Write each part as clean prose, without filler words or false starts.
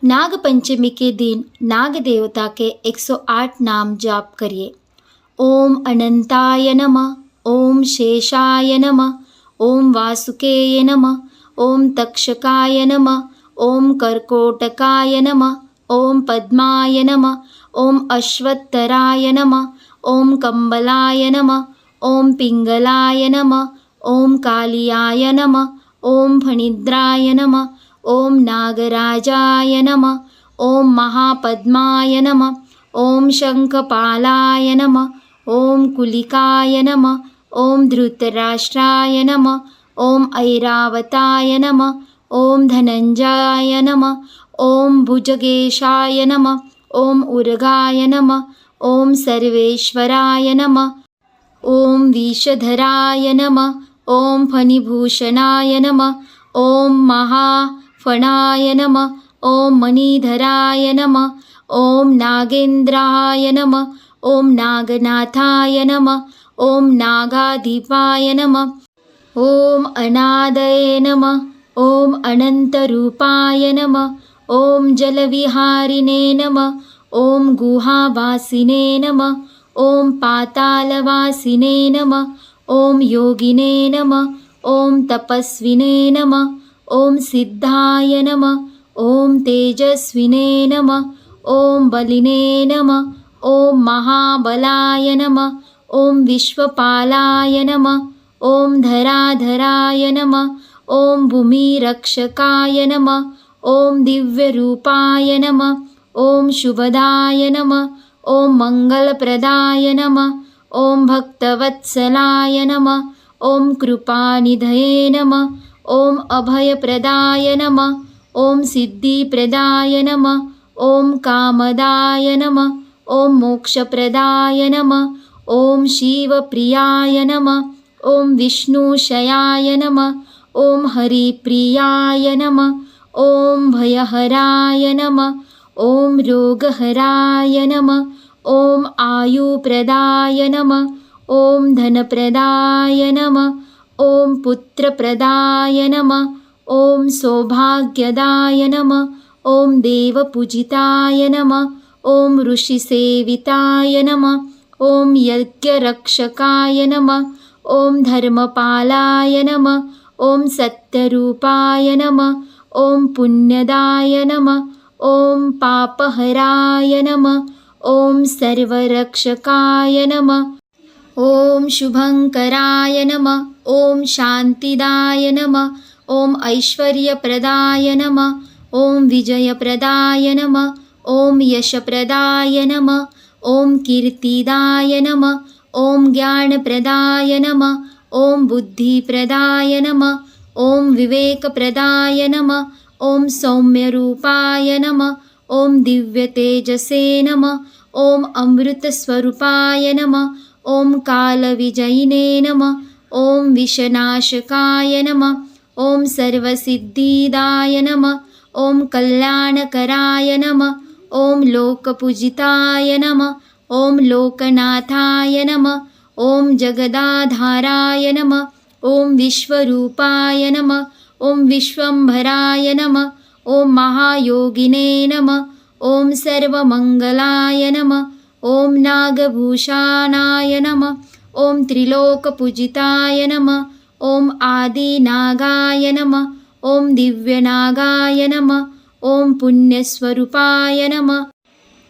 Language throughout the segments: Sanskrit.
नाग पंचमी के दिन नाग देवता के 108 नाम जाप करिए। ओम अनंताय नमः, ओम शेषाय नमः, ओम वासुकेय नमः, ओम तक्षकाय नमः, ओम कर्कोटकाय नमः, ओम पद्माय नमः, ओम अश्वत्थराय नमः, ओम कंबलाय नमः, ओम पिंगलाय नमः, ओम कालियाय नमः, ओम फणिद्राय नमः, ओम नागराजाय नमः, ओम महापद्माय नमः, ओम शंखपालाय नमः, ओम कुलिकाय नमः, ओम धृतराष्ट्राय नमः, ओम ऐरावताय नमः, ओम धनंजयाय नमः, ओम भुजगेशाय नमः, ओम उर्गाय नमः, ओम सर्वेश्वराय नमः, ओम विषधराय नमः, ओम फणिभूषणाय नमः, ओम महाफणाय नमः, ओम मणिधराय नमः, ओम नागेंद्राय नमः, ओम नागनाथाय नमः, ओम नागाधिपाय नमः, ओम अनादये नमः, ओम अनंतरूपाय नमः, ओम जलविहारिणे नमः, ओम गुहावासिने नमः, ओम पातालवासिने नमः, ओम योगिने नमः, ओम तपस्विने नमः, ओम सिद्धाय नमः, ओम तेजस्विने नमः, ओम बलिने नमः, ओम महाबलाय नमः, ओम विश्वपालाय नमः, ओम धराधराय नमः, ओम भूमिरक्षकाय नमः, ओम दिव्यरूपाय नमः, ओम शुभदाय नमः, ओम मंगलप्रदाय नमः, ओम भक्तवत्सलाय नमः, ओम कृपानिधये नमः, ओम अभयप्रदाय नमः, ओम सिद्धिप्रदाय नमः, ओम कामदाय नमः, ओम मोक्षप्रदाय नमः, ओम शिवप्रियाय नमः, ओम विष्णुशयाय नमः, ओम हरिप्रियाय नमः, ओम भयहराय नमः, ओम रोगहराय नमः, ओम आयुप्रदाय नमः, ओम धनप्रदाय नमः, ओम पुत्रप्रदाय नमः, ओम सौभाग्यदाय नमः, ओम देवपूजिताय नमः, ओम ऋषिसेविताय नमः, ओम यज्ञरक्षकाय नमः, ओम धर्मपालाय नमः, ओम सत्यरूपाय नमः, ओम पुण्यदाय नमः, ओम पापहराय नमः, ओम सर्वरक्षकाय नमः, ओम शुभंकराय नमः, ओम शांतिदाय नमः, ओम ऐश्वर्यप्रदाय नमः, ओम विजयप्रदाय नमः, ओम यशप्रदाय नमः, ओम कीर्तिदाय नमः, ओम ज्ञानप्रदाय नमः, ओम बुद्धिप्रदाय नमः, ओम विवेकप्रदाय नमः, ओम सौम्यरूपाय नमः, ओम दिव्यतेजसे नमः, ओम अमृतस्वरूपाय नमः, ओम कालविजयिने नमः, ओम विषनाशकाय नमः, ओम सर्वसिद्धिदाय नमः, ओम कल्याणकराय नमः, ओम लोकपूजिताय नमः, ओम लोकनाथाय नमः, ओम जगदाधाराय नमः, ओम विश्वरूपाय नमः, ओम विश्वंभराय नमः, ओम महायोगिने नमः, ओम सर्वमंगलाय नमः, ओम नागभूषणाय नमः, ओम त्रिलोकपूजिताय नमः, ओम आदिनागाय नमः, ओम दिव्यनागाय नमः, ओम पुण्यस्वरूपाय नमः,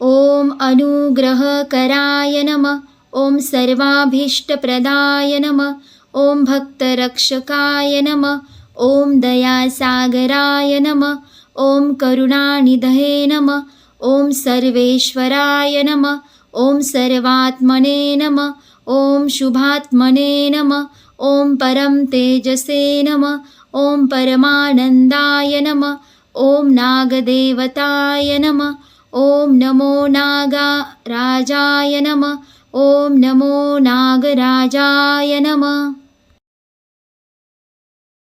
ओम अनुग्रहकराय नमः, ओम सर्वाभीष्टप्रदाय नमः, ओम भक्तरक्षकाय नमः, ओम दयासागराय नमः, ओम करुणानिधये नमः, ओम सर्वेश्वराय नमः, ओम सर्वात्मने नमः, ओम शुभात्मने नमः, ओम परम तेजसे नमः, ओम परमानंदाय नमः, ओम नागदेवताय नमः, ओम नमो नागराजाय नमः, ओम नमो नागराजाय नमः।